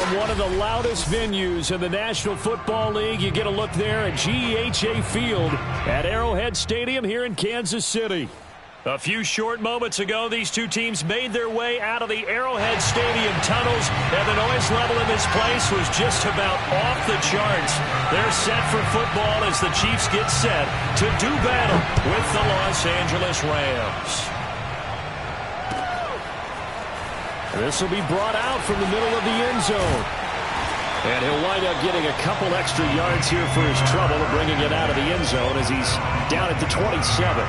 From one of the loudest venues in the National Football League, you get a look there at GEHA Field at Arrowhead Stadium here in Kansas City. A few short moments ago, these two teams made their way out of the Arrowhead Stadium tunnels, and the noise level in this place was just about off the charts. They're set for football as the Chiefs get set to do battle with the Los Angeles Rams. This will be brought out from the middle of the end zone. And he'll wind up getting a couple extra yards here for his trouble and bringing it out of the end zone as he's down at the 27.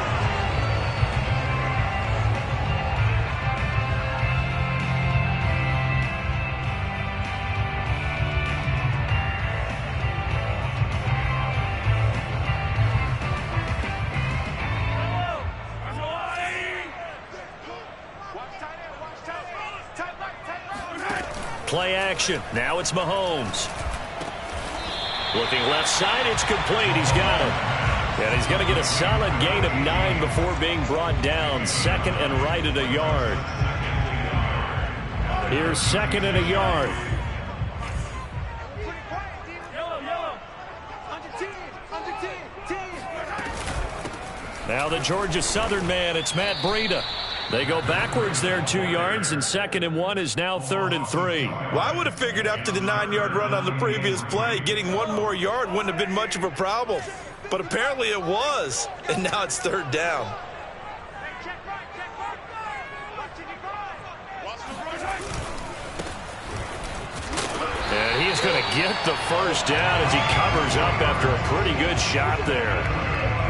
Play action. Now it's Mahomes. Looking left side. It's complete. He's got it. And he's going to get a solid gain of 9 before being brought down. Second and right at a yard. Here's second and a yard. Now the Georgia Southern man. It's Matt Breida. They go backwards there 2 yards, and second and 1 is now third and 3. Well, I would have figured after the 9-yard run on the previous play, getting one more yard wouldn't have been much of a problem. But apparently it was, and now it's third down. And he's going to get the first down as he covers up after a pretty good shot there.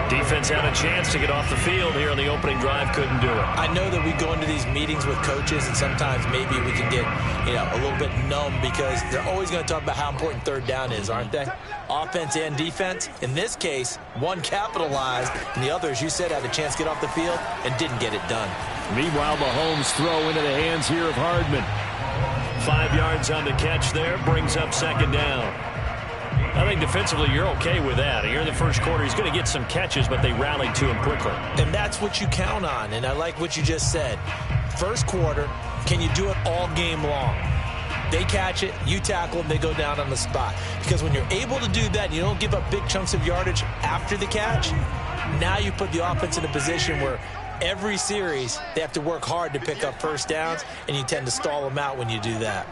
Defense had a chance to get off the field here on the opening drive, couldn't do it. I know that we go into these meetings with coaches, and sometimes maybe we can get, a little bit numb because they're always going to talk about how important third down is, aren't they? Offense and defense. In this case, one capitalized, and the other, as you said, had a chance to get off the field and didn't get it done. Meanwhile, Mahomes throw into the hands here of Hardman. 5 yards on the catch there, brings up second down. I think defensively you're okay with that. Here in the first quarter, he's going to get some catches, but they rallied to him quickly. And that's what you count on, and I like what you just said. First quarter, can you do it all game long? They catch it, you tackle them, they go down on the spot. Because when you're able to do that, and you don't give up big chunks of yardage after the catch, now you put the offense in a position where every series they have to work hard to pick up first downs, and you tend to stall them out when you do that.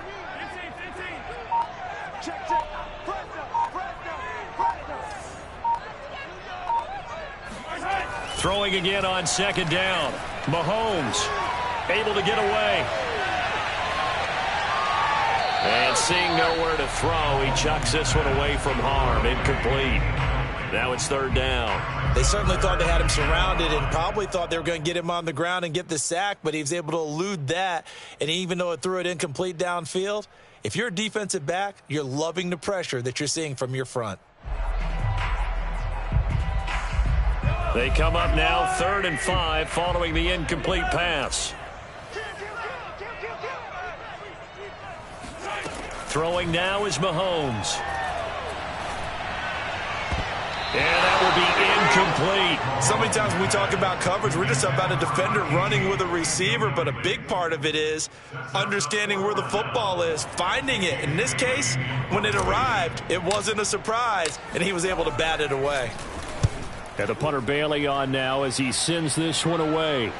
Throwing again on second down. Mahomes able to get away. And seeing nowhere to throw, he chucks this one away from harm. Incomplete. Now it's third down. They certainly thought they had him surrounded and probably thought they were going to get him on the ground and get the sack, but he was able to elude that. And even though it threw it incomplete downfield, if you're a defensive back, you're loving the pressure that you're seeing from your front. They come up now, 3rd and 5, following the incomplete pass. Throwing now is Mahomes. And that will be incomplete. So many times when we talk about coverage, we're just about a defender running with a receiver, but a big part of it is understanding where the football is, finding it. In this case, when it arrived, it wasn't a surprise, and he was able to bat it away. And the punter Bailey on now as he sends this one away.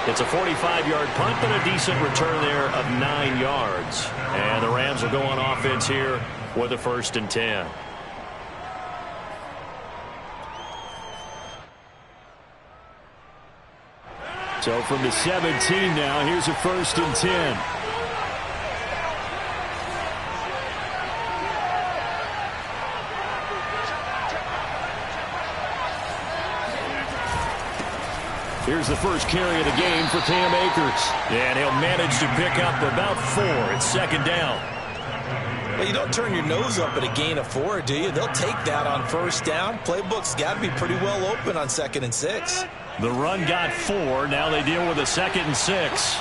It's a 45-yard punt, but a decent return there of 9 yards. And the Rams will go on offense here with a 1st and 10. So from the 17 now, here's a 1st and 10. Here's the first carry of the game for Cam Akers. And he'll manage to pick up about 4. It's 2nd down. Well, you don't turn your nose up at a gain of 4, do you? They'll take that on 1st down. Playbook's got to be pretty well open on 2nd and 6. The run got 4. Now they deal with a 2nd and 6.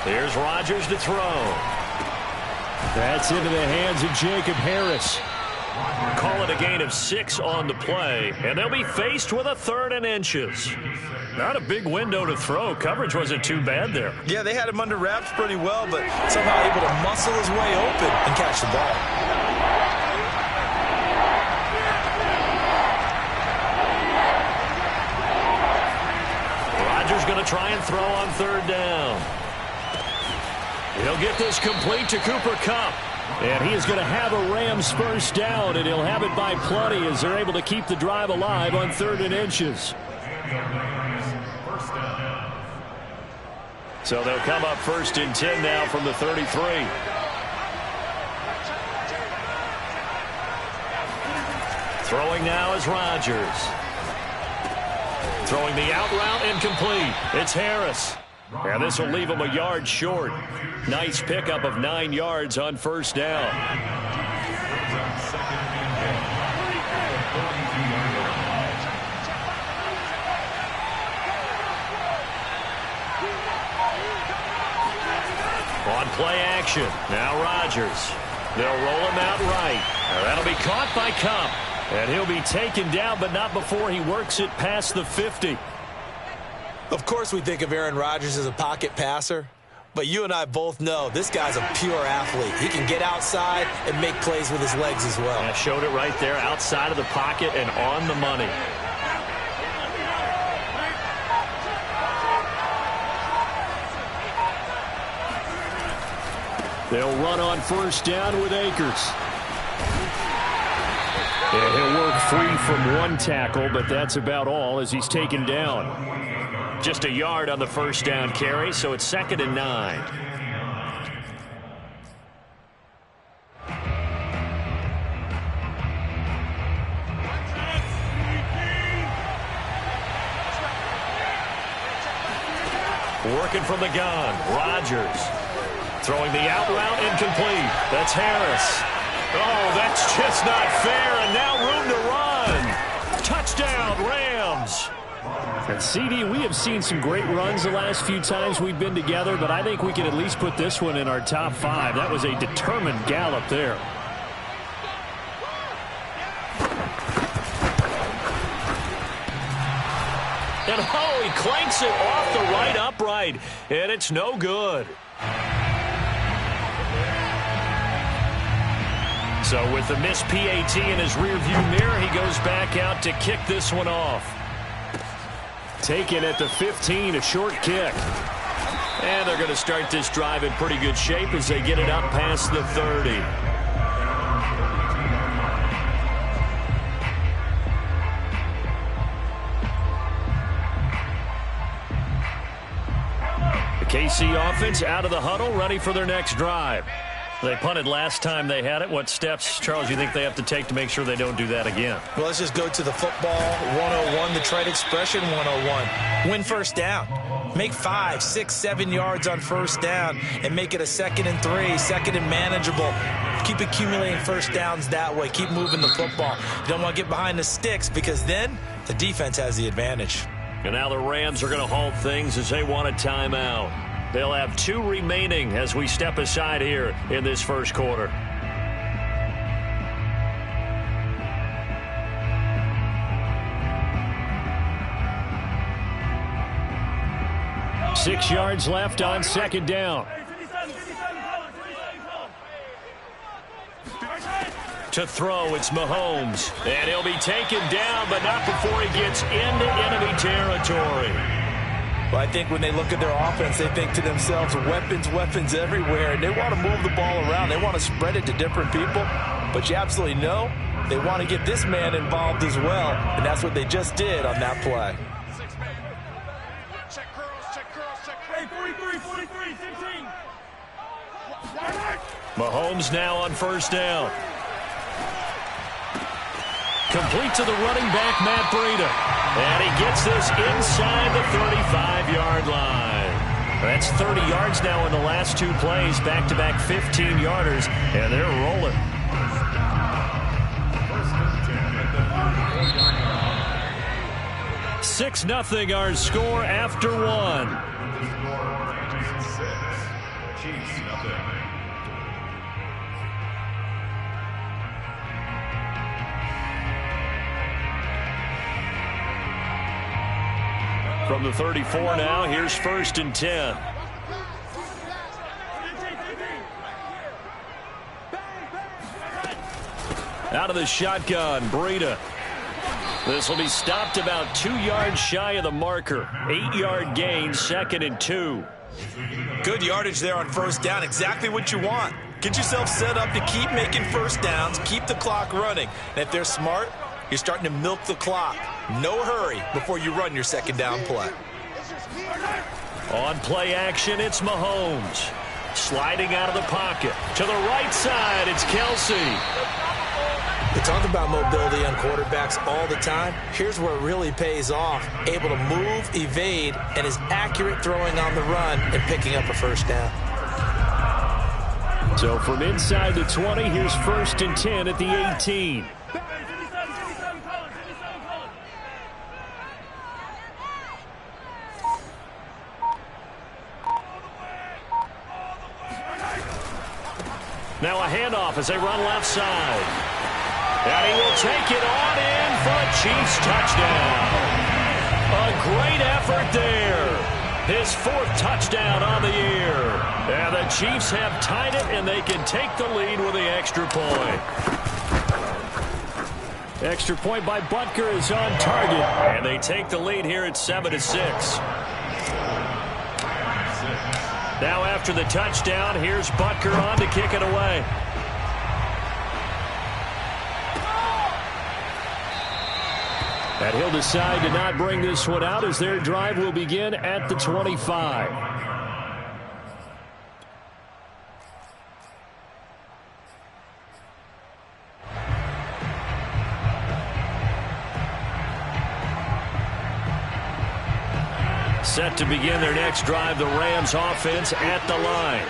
Here's Rodgers to throw. That's into the hands of Jacob Harris. Call it a gain of 6 on the play, and they'll be faced with a 3rd and inches. Not a big window to throw. Coverage wasn't too bad there. Yeah, they had him under wraps pretty well, but somehow able to muscle his way open and catch the ball. Rodgers going to try and throw on 3rd down. He'll get this complete to Cooper Kupp. And he is going to have a Rams first down, and he'll have it by plenty as they're able to keep the drive alive on 3rd and inches. So they'll come up 1st and 10 now from the 33. Throwing now is Rodgers. Throwing the out route incomplete. It's Harris. And this will leave him a yard short. Nice pickup of 9 yards on 1st down. On play action. Now Rodgers. They'll roll him out right. That'll be caught by Kupp. And he'll be taken down, but not before he works it past the 50. Of course we think of Aaron Rodgers as a pocket passer, but you and I both know this guy's a pure athlete. He can get outside and make plays with his legs as well. Yeah, showed it right there, outside of the pocket and on the money. They'll run on 1st down with Akers. And he'll work free from 1 tackle, but that's about all as he's taken down. Just a yard on the 1st down carry, so it's 2nd and 9. Working from the gun, Rodgers. Throwing the out route incomplete. That's Harris. Oh, that's just not fair, and now room to run. Touchdown, Rams. And CD, we have seen some great runs the last few times we've been together, but I think we can at least put this one in our top 5. That was a determined gallop there. And oh, he clanks it off the right upright, and it's no good. So with the missed PAT in his rearview mirror, he goes back out to kick this one off. Taken at the 15, a short kick. And they're going to start this drive in pretty good shape as they get it up past the 30. The KC offense out of the huddle, ready for their next drive. They punted last time they had it. What steps, Charles, you think they have to take to make sure they don't do that again? Well, let's just go to the football 101, the trade expression 101. Win 1st down. Make 5, 6, 7 yards on 1st down and make it a 2nd and 3, 2nd and manageable. Keep accumulating 1st downs that way. Keep moving the football. You don't want to get behind the sticks because then the defense has the advantage. And now the Rams are going to halt things as they want a timeout. They'll have 2 remaining as we step aside here in this 1st quarter. Six yards left on 2nd down. To throw, it's Mahomes. And he'll be taken down, but not before he gets into enemy territory. Well, I think when they look at their offense, they think to themselves, weapons, weapons everywhere. And they want to move the ball around. They want to spread it to different people. But you absolutely know they want to get this man involved as well. And that's what they just did on that play. Mahomes now on 1st down. Complete to the running back, Matt Breida. And he gets this inside the 35-yard line. That's 30 yards now in the last 2 plays, back-to-back 15-yarders, and they're rolling. Six 0 our score after 1. from the 34 now. Here's 1st and 10. Out of the shotgun, Breida. This will be stopped about 2 yards shy of the marker. 8-yard gain, 2nd and 2. Good yardage there on 1st down. Exactly what you want. Get yourself set up to keep making 1st downs, keep the clock running. And if they're smart, you're starting to milk the clock. No hurry before you run your 2nd down play. On play action, it's Mahomes. Sliding out of the pocket. To the right side, it's Kelsey. We talk about mobility on quarterbacks all the time. Here's where it really pays off. Able to move, evade, and is accurate throwing on the run and picking up a 1st down. So from inside the 20, here's 1st and 10 at the 18. Now a handoff as they run left side. And he will take it on in for a Chiefs touchdown. A great effort there. His 4th touchdown on the year. And the Chiefs have tied it, and they can take the lead with the extra point. Extra point by Butker is on target. And they take the lead here at 7-6. Now after the touchdown, here's Butker on to kick it away. And he'll decide to not bring this one out as their drive will begin at the 25. Set to begin their next drive, the Rams offense at the line.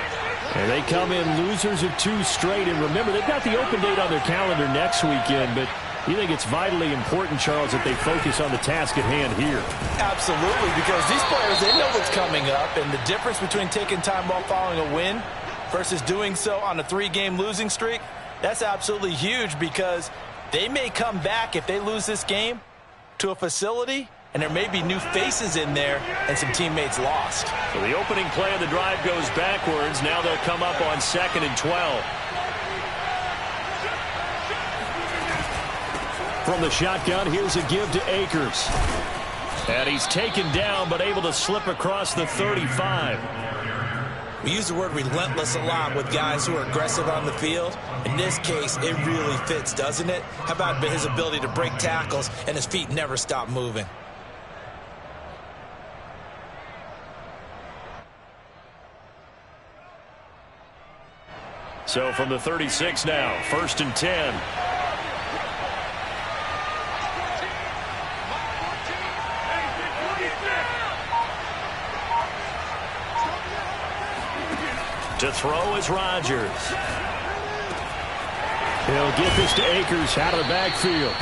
And they come in losers of 2 straight. And remember, they've got the open date on their calendar next weekend, but you think it's vitally important, Charles, that they focus on the task at hand here? Absolutely, because these players, they know what's coming up, and the difference between taking time off following a win versus doing so on a 3-game losing streak, that's absolutely huge because they may come back if they lose this game to a facility, and there may be new faces in there and some teammates lost. So the opening play of the drive goes backwards. Now they'll come up on 2nd and 12. From the shotgun, here's a give to Akers. And he's taken down, but able to slip across the 35. We use the word relentless a lot with guys who are aggressive on the field. In this case, it really fits, doesn't it? How about his ability to break tackles and his feet never stop moving? So from the 36 now, 1st and 10. To throw is Rodgers. He'll get this to Akers out of the backfield.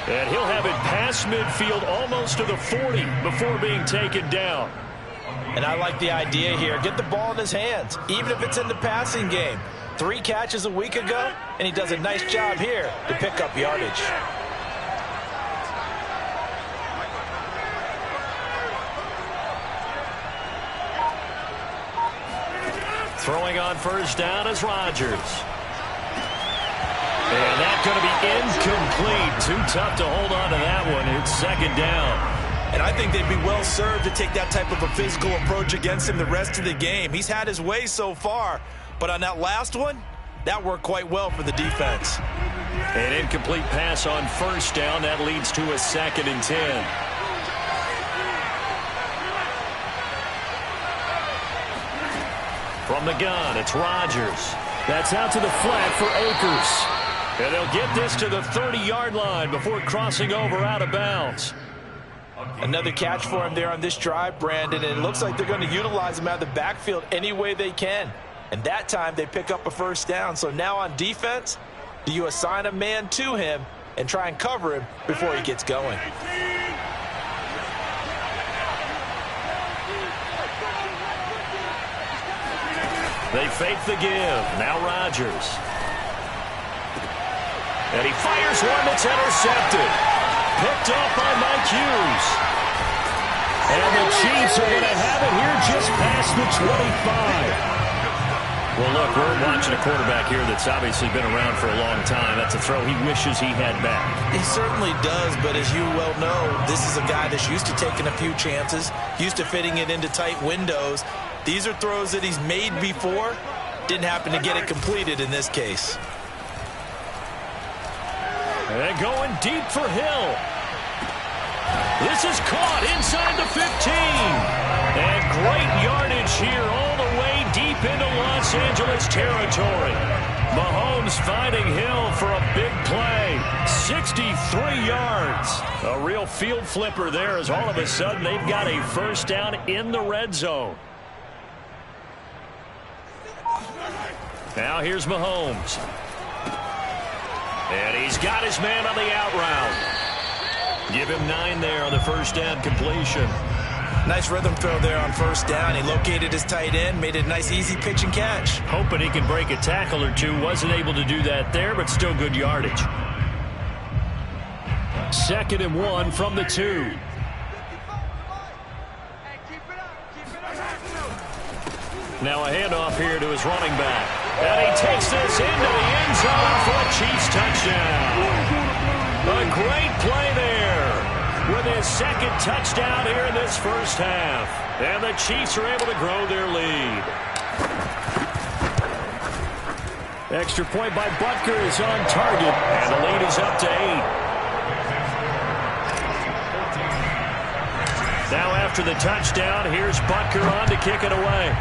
And he'll have it past midfield almost to the 40 before being taken down. And I like the idea here. Get the ball in his hands, even if it's in the passing game. 3 catches a week ago, and he does a nice job here to pick up yardage. Throwing on 1st down is Rodgers. And that's going to be incomplete. Too tough to hold on to that one. It's 2nd down. And I think they'd be well served to take that type of a physical approach against him the rest of the game. He's had his way so far, but on that last one, that worked quite well for the defense. An incomplete pass on 1st down. That leads to a 2nd and 10. From the gun, it's Rodgers. That's out to the flat for Akers. And they'll get this to the 30-yard line before crossing over out of bounds. Another catch for him there on this drive, Brandon, and it looks like they're going to utilize him out of the backfield any way they can. And that time they pick up a 1st down. So now on defense, do you assign a man to him and try and cover him before he gets going? They fake the give. Now Rodgers. And he fires one that's intercepted. Picked off by Mike Hughes. And the Chiefs are going to have it here just past the 25. Well, look, we're watching a quarterback here that's obviously been around for a long time. That's a throw he wishes he had back. He certainly does, but as you well know, this is a guy that's used to taking a few chances, used to fitting it into tight windows. These are throws that he's made before. Didn't happen to get it completed in this case. And going deep for Hill. This is caught inside the 15. And great yardage here all the way deep into Los Angeles territory. Mahomes finding Hill for a big play. 63 yards. A real field flipper there as all of a sudden they've got a first down in the red zone. Now here's Mahomes. And he's got his man on the out route. Give him 9 there on the first down completion. Nice rhythm throw there on first down. He located his tight end, made it a nice easy pitch and catch. Hoping he can break a tackle or two. Wasn't able to do that there, but still good yardage. 2nd and 1 from the 2. Now a handoff here to his running back. And he takes this into the end zone for a Chiefs touchdown. A great play there with his 2nd touchdown here in this first half. And the Chiefs are able to grow their lead. Extra point by Butker is on target. And the lead is up to 8. Now after the touchdown, here's Butker on to kick it away.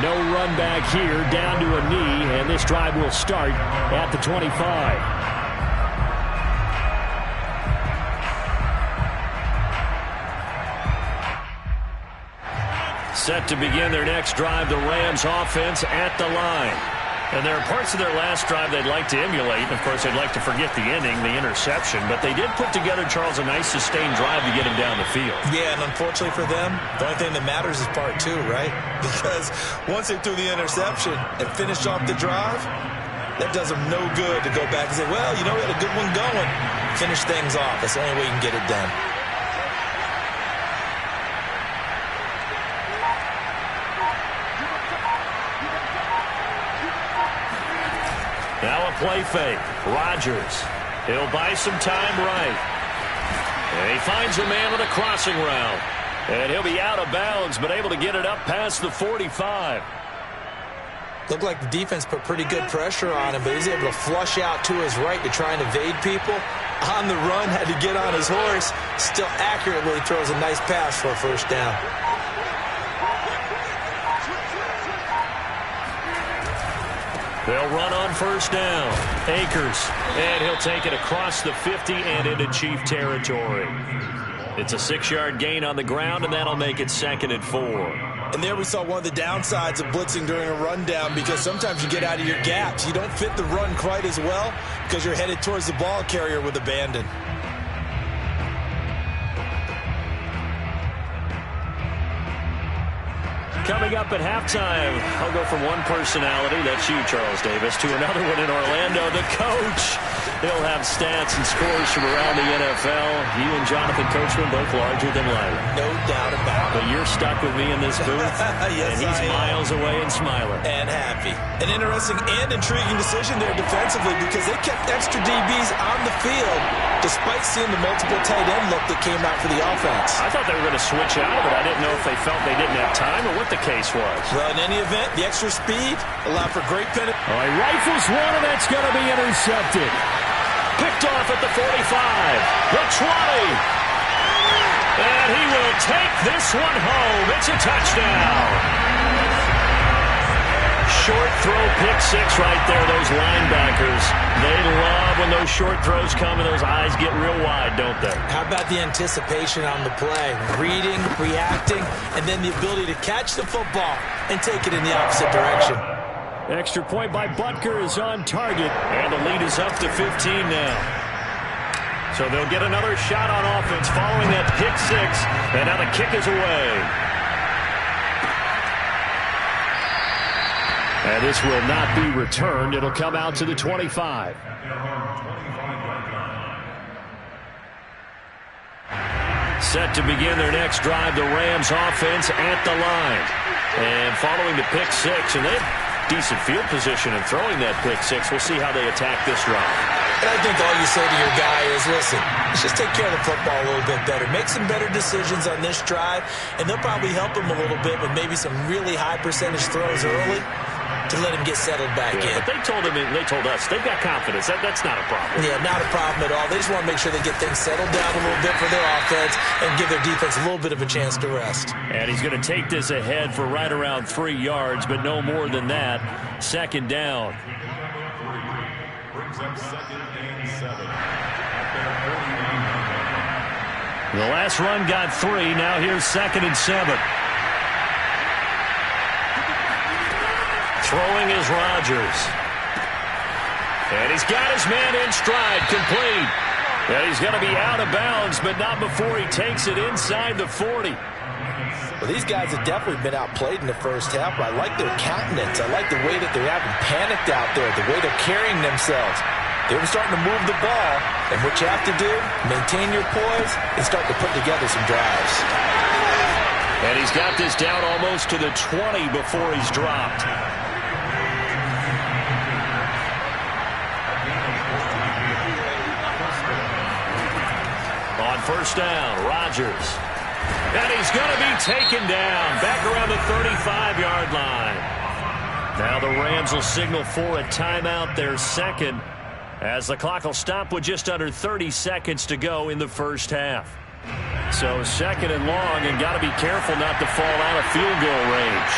No run back here, down to a knee, and this drive will start at the 25. Set to begin their next drive, the Rams offense at the line. And there are parts of their last drive they'd like to emulate. Of course, they'd like to forget the ending, the interception. But they did put together, Charles, a nice sustained drive to get him down the field. Yeah, and unfortunately for them, the only thing that matters is part 2, right? Because once they threw the interception and finished off the drive, that does them no good to go back and say, well, you know, we had a good one going. Finish things off. That's the only way you can get it done. Now a play fake. Rodgers. He'll buy some time right. And he finds a man on a crossing route. And he'll be out of bounds, but able to get it up past the 45. Looked like the defense put pretty good pressure on him, but he's able to flush out to his right to try and evade people. On the run, had to get on his horse. Still accurately throws a nice pass for a first down. They'll run on first down. Akers. And he'll take it across the 50 and into Chief territory. It's a 6-yard gain on the ground, and that'll make it 2nd and 4. And there we saw one of the downsides of blitzing during a rundown, because sometimes you get out of your gaps. You don't fit the run quite as well because you're headed towards the ball carrier with abandon. Coming up at halftime, I'll go from one personality, that's you, Charles Davis, to another one in Orlando, the coach. He'll have stats and scores from around the NFL. You and Jonathan Coachman both larger than life. No doubt about it. But you're stuck with me in this booth, yes, and he's miles away and smiling. And happy. An interesting and intriguing decision there defensively, because they kept extra DBs on the field despite seeing the multiple tight end look that came out for the offense. I thought they were going to switch out of it. I didn't know if they felt they didn't have time or what the case was. Well, in any event, the extra speed allowed for great penalty. Oh, he rifles one, and that's going to be intercepted. Picked off at the 45, the 20. And he will take this one home. It's a touchdown. Short throw, pick 6 right there. Those linebackers, they love when those short throws come and those eyes get real wide, don't they? How about the anticipation on the play? Reading, reacting, and then the ability to catch the football and take it in the opposite direction. Extra point by Butker is on target, and the lead is up to 15 now. So they'll get another shot on offense following that pick 6, and now the kick is away. And this will not be returned. It'll come out to the 25. Set to begin their next drive, the Rams offense at the line. And following the pick six, and they have decent field position in throwing that pick six. We'll see how they attack this drive. And I think all you say to your guy is, listen, let's just take care of the football a little bit better. Make some better decisions on this drive, and they'll probably help him a little bit with maybe some really high percentage throws early to let him get settled back in. But they told us, they've got confidence. That's not a problem. Yeah, not a problem at all. They just want to make sure they get things settled down a little bit for their offense and give their defense a little bit of a chance to rest. And he's going to take this ahead for right around 3 yards, but no more than that. Second down. The last run got 3. Now here's 2nd and 7. Throwing is Rodgers. And he's got his man in stride, complete. And he's going to be out of bounds, but not before he takes it inside the 40. Well, these guys have definitely been outplayed in the first half, but I like their countenance. I like the way that they're having panicked out there, the way they're carrying themselves. They're starting to move the ball, and what you have to do, maintain your poise and start to put together some drives. And he's got this down almost to the 20 before he's dropped. On first down, Rodgers. And he's going to be taken down back around the 35-yard line. Now the Rams will signal for a timeout, their second, as the clock will stop with just under 30 seconds to go in the first half. So 2nd and long, and got to be careful not to fall out of field goal range.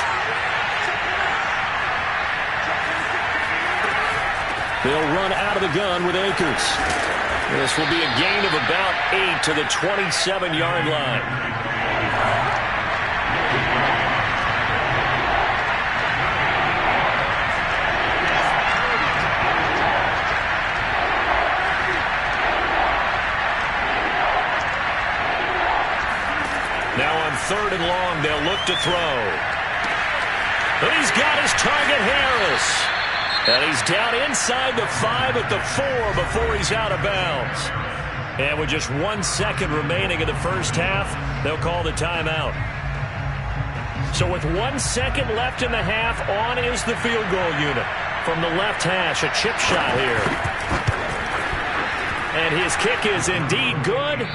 They'll run out of the gun with Akers. This will be a gain of about 8 to the 27-yard line. Now on 3rd and long, they'll look to throw. But he's got his target, Harris. And he's down inside the 5 at the 4 before he's out of bounds. And with just 1 second remaining in the first half, they'll call the timeout. So with 1 second left in the half, on is the field goal unit. From the left hash, a chip shot here. And his kick is indeed good.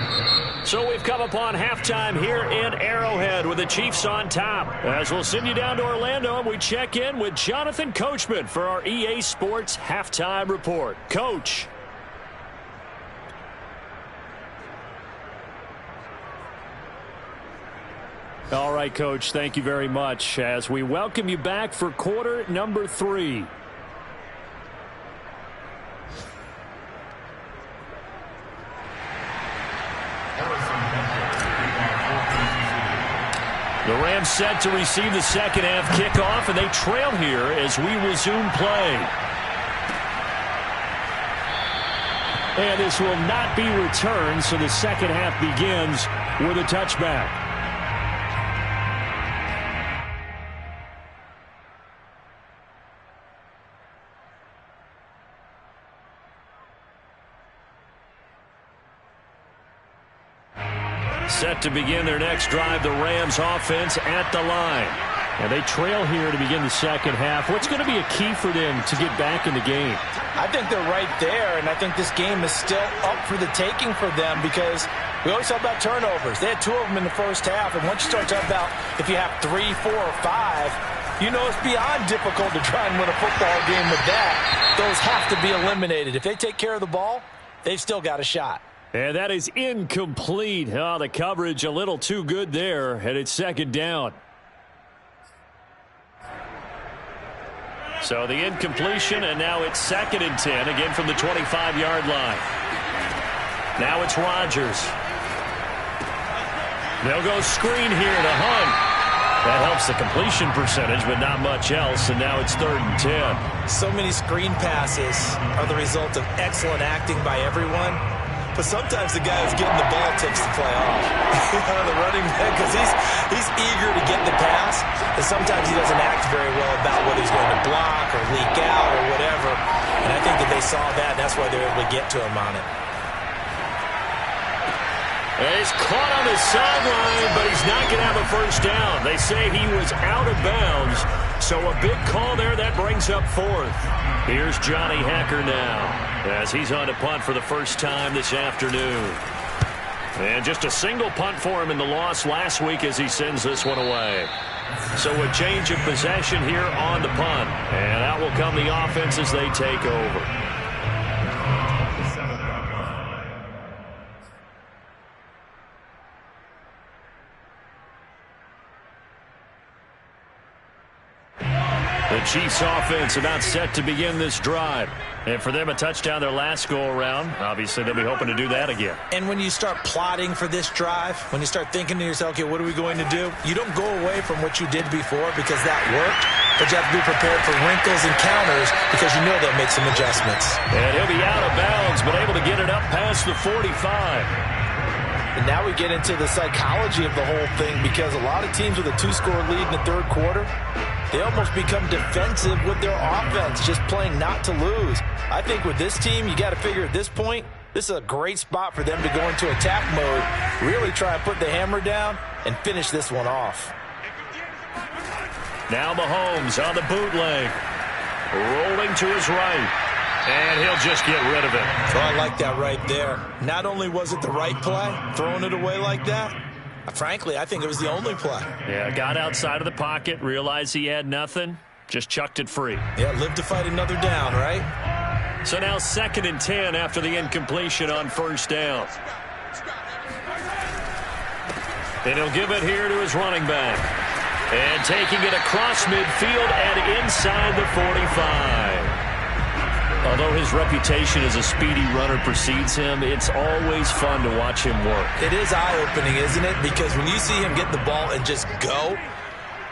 So we've come upon halftime here in Arrowhead with the Chiefs on top. As we'll send you down to Orlando, and we check in with Jonathan Coachman for our EA Sports Halftime Report. Coach. All right, Coach, thank you very much as we welcome you back for quarter number 3. The Rams set to receive the second half kickoff, and they trail here as we resume play. And this will not be returned, so the second half begins with a touchback. Set to begin their next drive, the Rams offense at the line. And they trail here to begin the second half. What's going to be a key for them to get back in the game? I think they're right there, and I think this game is still up for the taking for them because we always talk about turnovers. They had 2 of them in the first half, and once you start talking about if you have 3, 4, or 5, you know it's beyond difficult to try and win a football game with that. Those have to be eliminated. If they take care of the ball, they've still got a shot. And that is incomplete. Oh, the coverage a little too good there, and it's second down. So the incompletion, and now it's 2nd and 10, again from the 25-yard line. Now it's Rodgers. They'll go screen here to Hunt. That helps the completion percentage, but not much else, and now it's 3rd and 10. So many screen passes are the result of excellent acting by everyone. But sometimes the guy who's getting the ball takes the play off. The running back, because He's eager to get the pass, and sometimes he doesn't act very well about whether he's going to block or leak out or whatever. And I think that they saw that, and that's why they were able to get to him on it. He's caught on the sideline, but he's not going to have a first down. They say he was out of bounds, so a big call there. That brings up fourth. Here's Johnny Hekker now as he's on to punt for the first time this afternoon. And just a single punt for him in the loss last week as he sends this one away. So a change of possession here on the punt. And out will come the offense as they take over. The Chiefs offense about set to begin this drive. And for them, a touchdown their last go-around. Obviously, they'll be hoping to do that again. And when you start plotting for this drive, when you start thinking to yourself, okay, what are we going to do? You don't go away from what you did before because that worked. But you have to be prepared for wrinkles and counters because you know they'll make some adjustments. And he'll be out of bounds, but able to get it up past the 45. And now we get into the psychology of the whole thing because a lot of teams with a 2-score lead in the third quarter, they almost become defensive with their offense, just playing not to lose. I think with this team, you got to figure at this point, this is a great spot for them to go into attack mode, really try and put the hammer down and finish this one off. Now Mahomes on the bootleg, rolling to his right. And he'll just get rid of it. Oh, I like that right there. Not only was it the right play, throwing it away like that, frankly, I think it was the only play. Yeah, got outside of the pocket, realized he had nothing, just chucked it free. Yeah, live to fight another down, right? So now 2nd and 10 after the incompletion on first down. And he'll give it here to his running back. And taking it across midfield and inside the 45. Although his reputation as a speedy runner precedes him, it's always fun to watch him work. It is eye-opening, isn't it? Because when you see him get the ball and just go,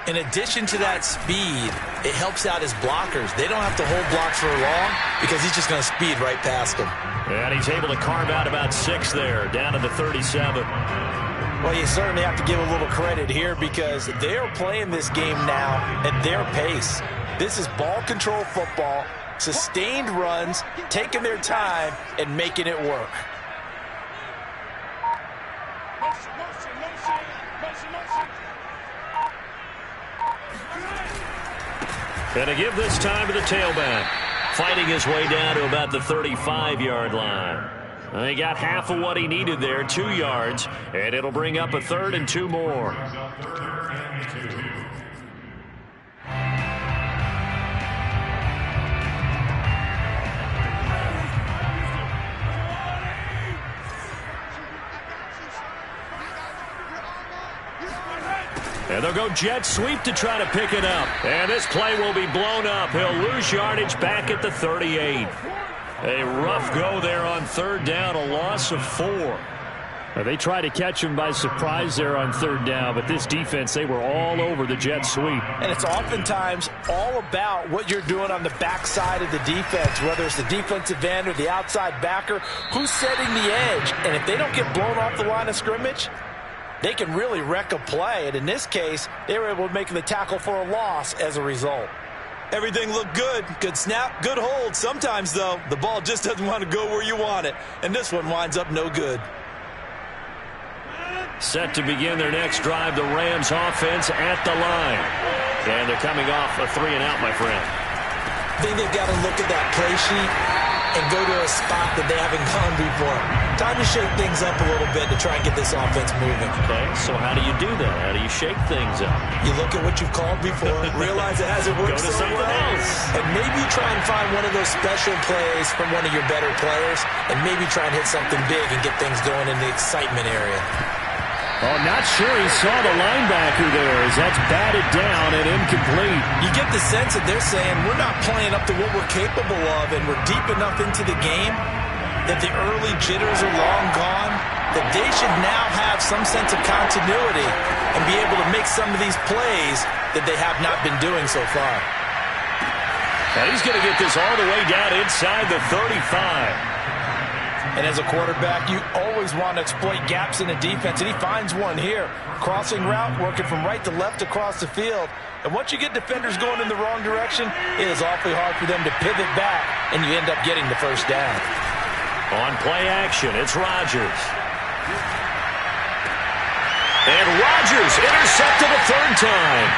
in addition to that speed, it helps out his blockers. They don't have to hold blocks for long because he's just going to speed right past them. And he's able to carve out about 6 there, down to the 37. Well, you certainly have to give a little credit here because they are playing this game now at their pace. This is ball control football. Sustained runs, taking their time, and making it work. Gonna give this time to the tailback. Fighting his way down to about the 35-yard line. He got half of what he needed there, 2 yards, and it'll bring up a 3rd and 2 more. And they'll go jet sweep to try to pick it up. And this play will be blown up. He'll lose yardage back at the 38. A rough go there on 3rd down, a loss of 4. They tried to catch him by surprise there on 3rd down, but this defense, they were all over the jet sweep. And it's oftentimes all about what you're doing on the backside of the defense, whether it's the defensive end or the outside backer, who's setting the edge. And if they don't get blown off the line of scrimmage, they can really wreck a play. And in this case, they were able to make the tackle for a loss as a result. Everything looked good. Good snap, good hold. Sometimes, though, the ball just doesn't want to go where you want it. And this one winds up no good. Set to begin their next drive, the Rams offense at the line. And they're coming off a 3-and-out, my friend. I think they've got to look at that play sheet and go to a spot that they haven't gone before. Time to shake things up a little bit to try and get this offense moving. Okay, so how do you do that? How do you shake things up? You look at what you've called before, realize it hasn't worked Go to so something well, else. and maybe try and find one of those special plays from one of your better players, and maybe try and hit something big and get things going in the excitement area. Oh, not sure he saw the linebacker there as that's batted down and incomplete. You get the sense that they're saying we're not playing up to what we're capable of, and we're deep enough into the game that the early jitters are long gone, that they should now have some sense of continuity and be able to make some of these plays that they have not been doing so far. Now he's going to get this all the way down inside the 35. And as a quarterback, you always always want to exploit gaps in the defense, and he finds one here. Crossing route, working from right to left across the field. And once you get defenders going in the wrong direction, it is awfully hard for them to pivot back, and you end up getting the first down. On play action, it's Rodgers. And Rodgers intercepted a third time.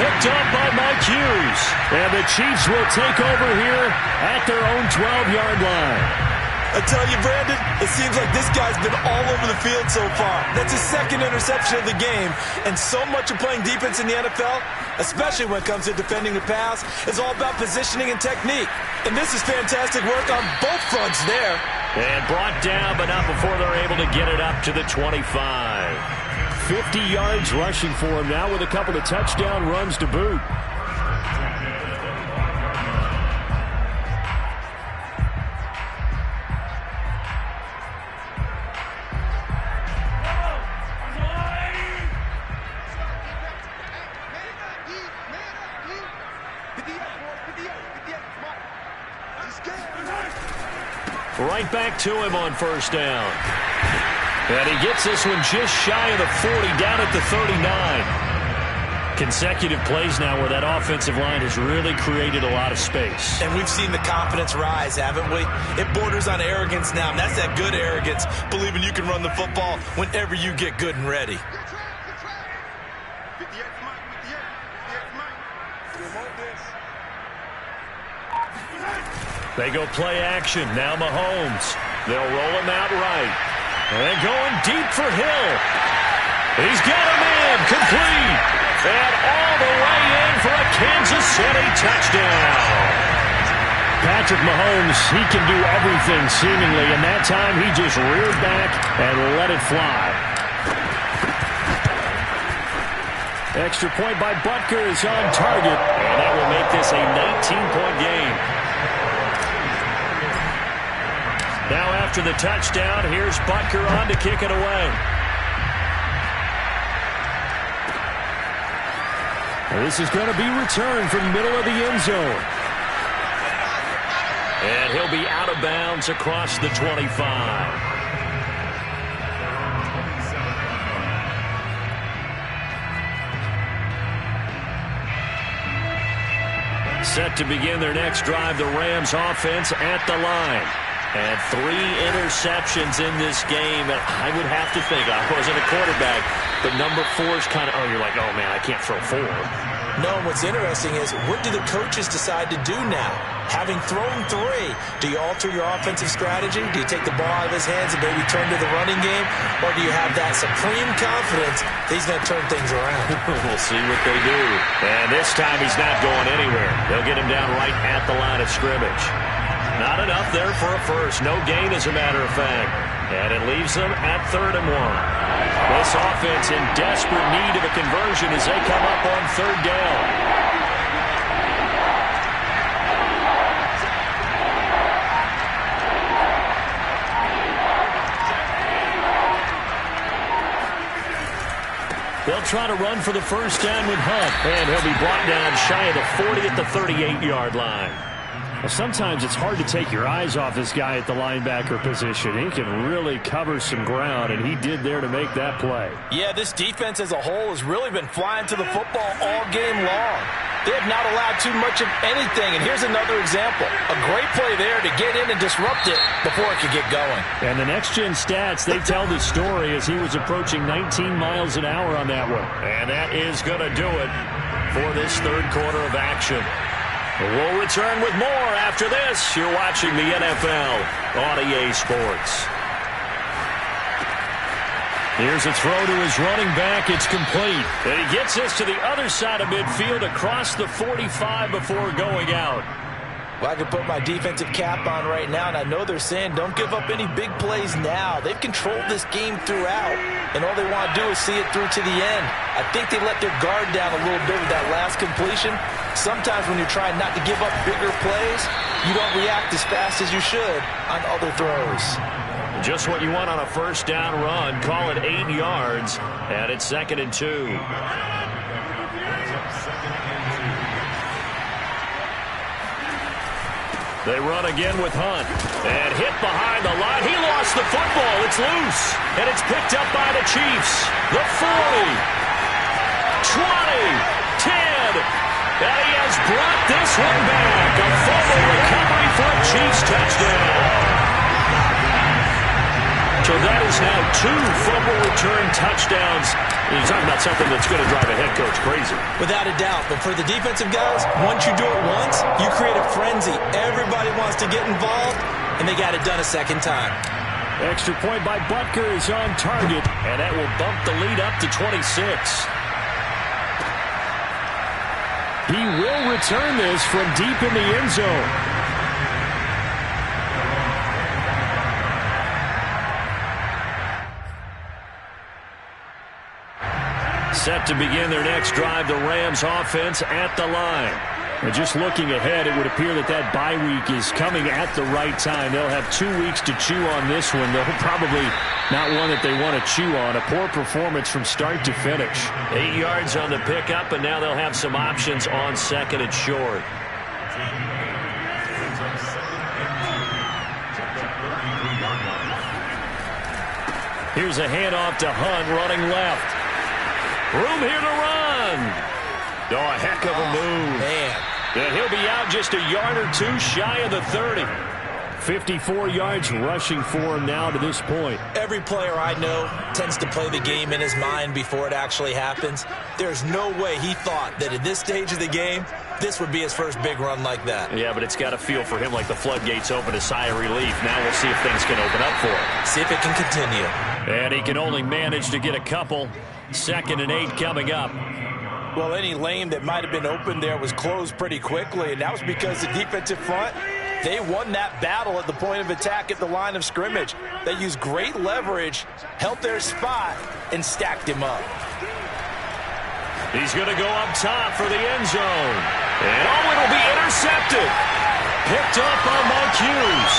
Picked up by Mike Hughes. And the Chiefs will take over here at their own 12-yard line. I tell you, Brandon, it seems like this guy's been all over the field so far. That's his second interception of the game. And so much of playing defense in the NFL, especially when it comes to defending the pass, is all about positioning and technique. And this is fantastic work on both fronts there. And brought down, but not before they're able to get it up to the 25. 50 yards rushing for him now with a couple of touchdown runs to boot. Right back to him on first down. And he gets this one just shy of the 40, down at the 39. Consecutive plays now where that offensive line has really created a lot of space. And we've seen the confidence rise, haven't we? It borders on arrogance now, and that's that good arrogance, believing you can run the football whenever you get good and ready. They go play action. Now Mahomes. They'll roll him out right. And going deep for Hill. He's got a man complete. And all the way in for a Kansas City touchdown. Patrick Mahomes, he can do everything seemingly. And that time he just reared back and let it fly. Extra point by Butker is on target. And that will make this a 19-point game. Now after the touchdown, here's Butker on to kick it away. This is going to be returned from the middle of the end zone. And he'll be out of bounds across the 25. Set to begin their next drive, the Rams offense at the line. And 3 interceptions in this game. And I would have to think, I wasn't a quarterback, but number 4 is kind of, you're like, oh, man, I can't throw 4. No, what's interesting is, what do the coaches decide to do now? Having thrown 3, do you alter your offensive strategy? Do you take the ball out of his hands and maybe turn to the running game? Or do you have that supreme confidence that he's going to turn things around? We'll see what they do. And this time he's not going anywhere. They'll get him down right at the line of scrimmage. Not enough there for a first. No gain, as a matter of fact. And it leaves them at 3rd and 1. This offense in desperate need of a conversion as they come up on 3rd down. They'll try to run for the first down with Hunt. And he'll be brought down shy of the 40 at the 38-yard line. Well, sometimes it's hard to take your eyes off this guy at the linebacker position. He can really cover some ground, and he did there to make that play. Yeah, this defense as a whole has really been flying to the football all game long. They have not allowed too much of anything, and here's another example. A great play there to get in and disrupt it before it could get going. And the next-gen stats, they tell the story as he was approaching 19 miles an hour on that one. And that is going to do it for this 3rd quarter of action. We'll return with more after this. You're watching the NFL on EA Sports. Here's a throw to his running back. It's complete. And he gets this to the other side of midfield across the 45 before going out. Well, I can put my defensive cap on right now, and I know they're saying don't give up any big plays now. They've controlled this game throughout, and all they want to do is see it through to the end. I think they let their guard down a little bit with that last completion. Sometimes when you're trying not to give up bigger plays, you don't react as fast as you should on other throws. Just what you want on a first down run. Call it 8 yards, and it's 2nd and 2. They run again with Hunt. And hit behind the line. He lost the football. It's loose. And it's picked up by the Chiefs. The 40. 20. 10. And he has brought this one back. A fumble recovery for a Chiefs touchdown. So that is now 2 fumble return touchdowns. You're talking about something that's going to drive a head coach crazy. Without a doubt. But for the defensive guys, once you do it once, you create a frenzy. Everybody wants to get involved, and they got it done a second time. Extra point by Butker is on target, and that will bump the lead up to 26. He will return this from deep in the end zone. Set to begin their next drive, the Rams offense at the line. And just looking ahead, it would appear that that bye week is coming at the right time. They'll have 2 weeks to chew on this one. They'll probably not one that they want to chew on. A poor performance from start to finish. 8 yards on the pickup, and now they'll have some options on second and short. Here's a handoff to Hunt, running left. Room here to run. Oh, a heck of a move. Man. And he'll be out just a yard or 2 shy of the 30. 54 yards rushing for him now to this point. Every player I know tends to play the game in his mind before it actually happens. There's no way he thought that at this stage of the game, this would be his first big run like that. Yeah, but it's got to feel for him like the floodgates open, a sigh of relief. Now we'll see if things can open up for him. See if it can continue. And he can only manage to get a couple. 2nd and 8 coming up. Well, any lane that might have been open there was closed pretty quickly, and that was because the defensive front, they won that battle at the point of attack at the line of scrimmage. They used great leverage, held their spot, and stacked him up. He's going to go up top for the end zone. And it'll be intercepted. Picked up on Mike Hughes.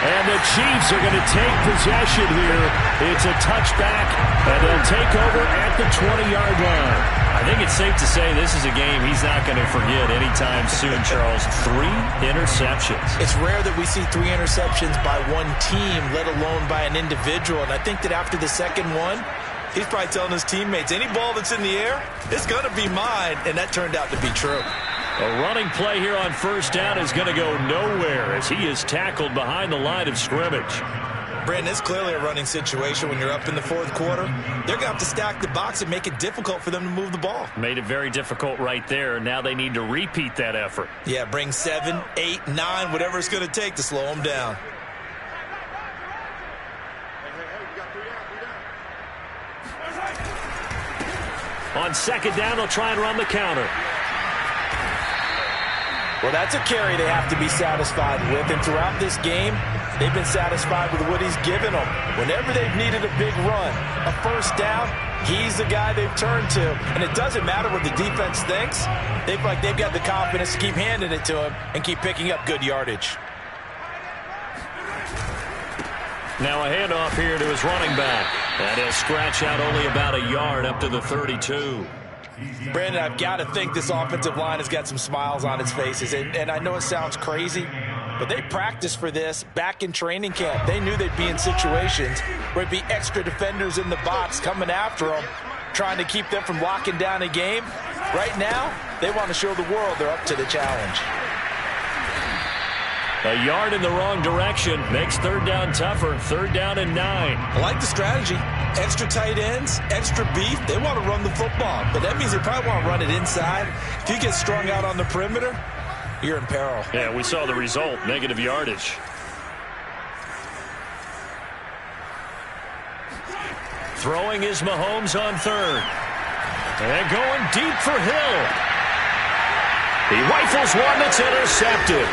And the Chiefs are going to take possession here. It's a touchback, and they'll take over at the 20-yard line. I think it's safe to say this is a game he's not going to forget anytime soon, Charles. 3 interceptions. It's rare that we see 3 interceptions by one team, let alone by an individual. And I think that after the second one, he's probably telling his teammates, any ball that's in the air, it's going to be mine. And that turned out to be true. A running play here on first down is going to go nowhere as he is tackled behind the line of scrimmage. Brandon, it's clearly a running situation when you're up in the 4th quarter. They're going to have to stack the box and make it difficult for them to move the ball. Made it very difficult right there. Now they need to repeat that effort. Yeah, bring 7, 8, 9, whatever it's going to take to slow them down. On second down, they'll try and run the counter. Well, that's a carry they have to be satisfied with. And throughout this game, they've been satisfied with what he's given them. Whenever they've needed a big run, a first down, he's the guy they've turned to. And it doesn't matter what the defense thinks. They've got the confidence to keep handing it to him and keep picking up good yardage. Now a handoff here to his running back. And he'll scratch out only about a yard up to the 32. Brandon, I've got to think this offensive line has got some smiles on its faces. And I know it sounds crazy, but they practiced for this back in training camp. They knew they'd be in situations where it'd be extra defenders in the box coming after them, trying to keep them from locking down a game. Right now, they want to show the world they're up to the challenge. A yard in the wrong direction makes third down tougher. 3rd down and 9. I like the strategy. Extra tight ends, extra beef. They want to run the football, but that means they probably want to run it inside. If you get strung out on the perimeter, you're in peril. Yeah, we saw the result, negative yardage. Throwing is Mahomes on 3rd. And going deep for Hill. He rifles one that's intercepted.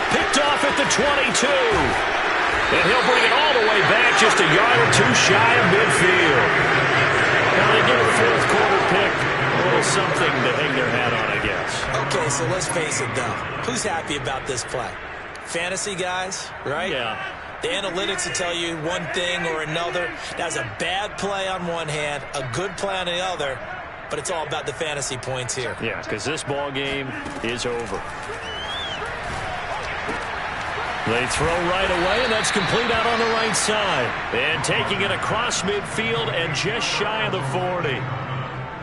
Picked off at the 22. And he'll bring it all the way back just a yard or 2 shy of midfield. Now they get a 4th quarter pick. A little something to hang their hat on, I guess. Okay, so let's face it, though. Who's happy about this play? Fantasy guys, right? Yeah. The analytics will tell you one thing or another. That's a bad play on one hand, a good play on the other, but it's all about the fantasy points here. Yeah, because this ball game is over. They throw right away, and that's complete out on the right side. And taking it across midfield and just shy of the 40.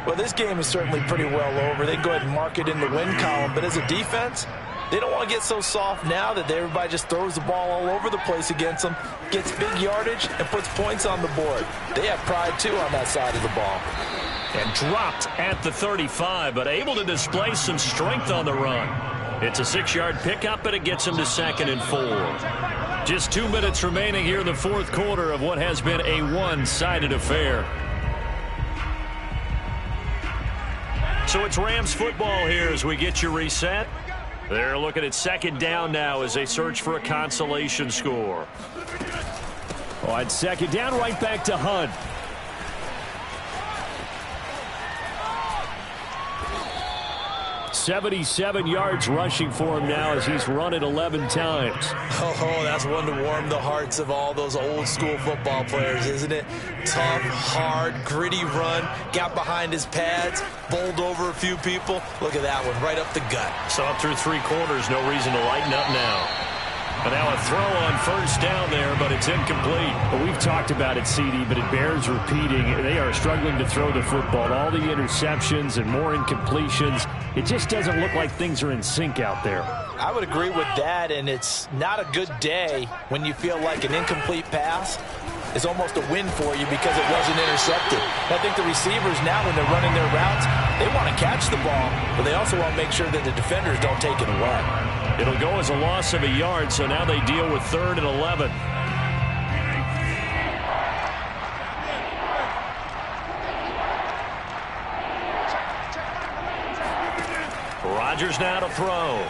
Well, this game is certainly pretty well over. They can go ahead and mark it in the win column. But as a defense, they don't want to get so soft now that everybody just throws the ball all over the place against them, gets big yardage, and puts points on the board. They have pride, too, on that side of the ball. And dropped at the 35, but able to display some strength on the run. It's a 6-yard pickup, and it gets him to 2nd and 4. Just 2 minutes remaining here in the fourth quarter of what has been a one-sided affair. So it's Rams football here as we get you reset. They're looking at 2nd down now as they search for a consolation score. On 2nd down, right back to Hunt. "77 yards rushing for him now as he's run it 11 times. Oh, that's one to warm the hearts of all those old school football players, isn't it? Tough, hard, gritty run, got behind his pads, bowled over a few people. Look at that one, right up the gut. Saw it through 3 quarters, no reason to lighten up now. And now a throw on 1st down there, but it's incomplete. Well, we've talked about it, CD, but it bears repeating. They are struggling to throw the football. All the interceptions and more incompletions. It just doesn't look like things are in sync out there. I would agree with that, and it's not a good day when you feel like an incomplete pass is almost a win for you because it wasn't intercepted. I think the receivers now, when they're running their routes, they want to catch the ball, but they also want to make sure that the defenders don't take it away. It'll go as a loss of a yard, so now they deal with 3rd and 11. Rodgers now to throw.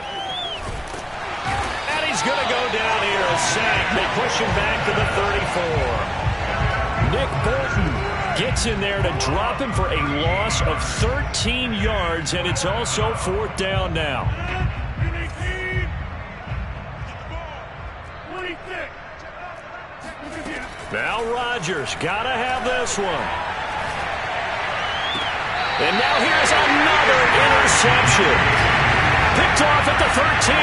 And he's going to go down here, a sack. They push him back to the 34. Nick Bolton gets in there to drop him for a loss of 13 yards, and it's also 4th down now. Now Rodgers got to have this one. And now here's another interception. Picked off at the 13.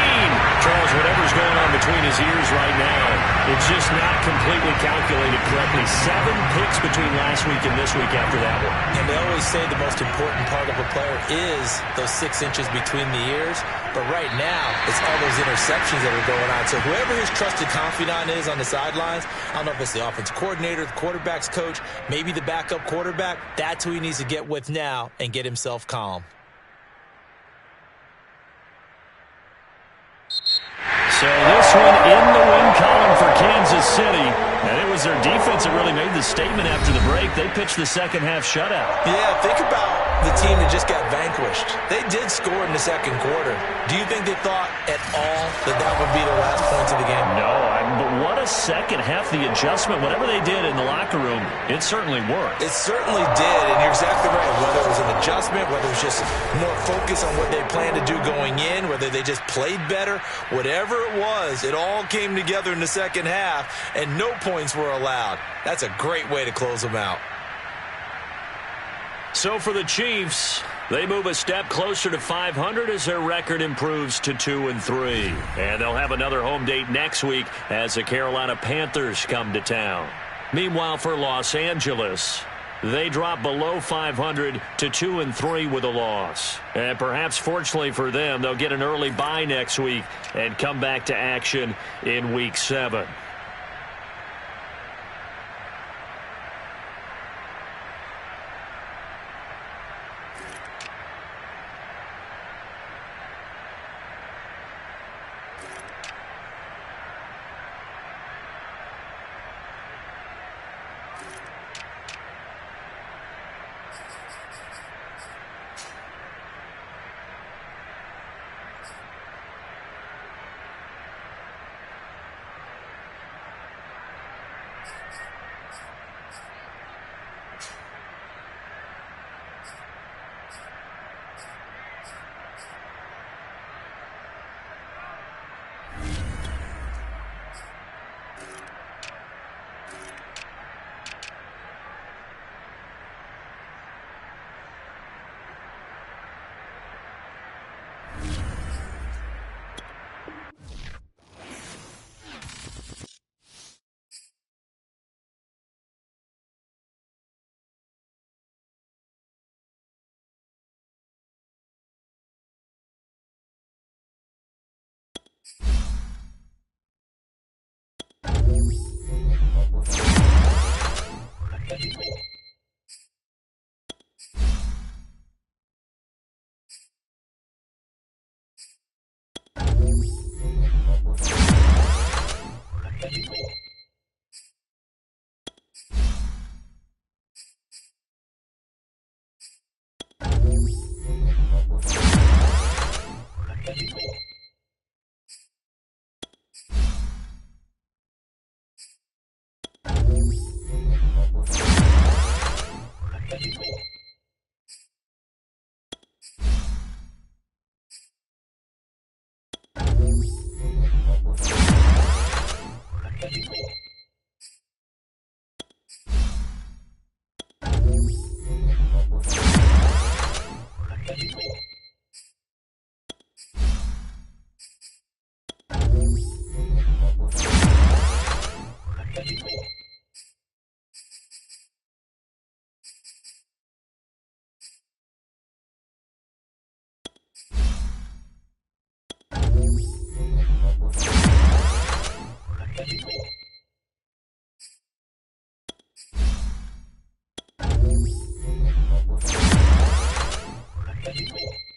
Charles, whatever's going on between his ears right now, it's just not completely calculated correctly. 7 picks between last week and this week after that one. And they always say the most important part of a player is those 6 inches between the ears. But right now, it's all those interceptions that are going on. So whoever his trusted confidant is on the sidelines, I don't know if it's the offensive coordinator, the quarterback's coach, maybe the backup quarterback, that's who he needs to get with now and get himself calm. So this one in the win column for Kansas City. And it was their defense that really made the statement after the break. They pitched the second half shutout. Yeah, think about the team that just got vanquished. They did score in the second quarter. Do you think they thought at all that that would be their last points of the game? No, but what a second half. The adjustment, whatever they did in the locker room, it certainly worked. It certainly did, and you're exactly right. Whether it was an adjustment, whether it was just more focus on what they planned to do going in, whether they just played better, whatever it was, it all came together in the second half, and no points were allowed. That's a great way to close them out. So for the Chiefs, they move a step closer to 500 as their record improves to 2-3. And they'll have another home date next week as the Carolina Panthers come to town. Meanwhile, for Los Angeles, they drop below 500 to 2-3 with a loss. And perhaps fortunately for them, they'll get an early bye next week and come back to action in Week 7. Thank you.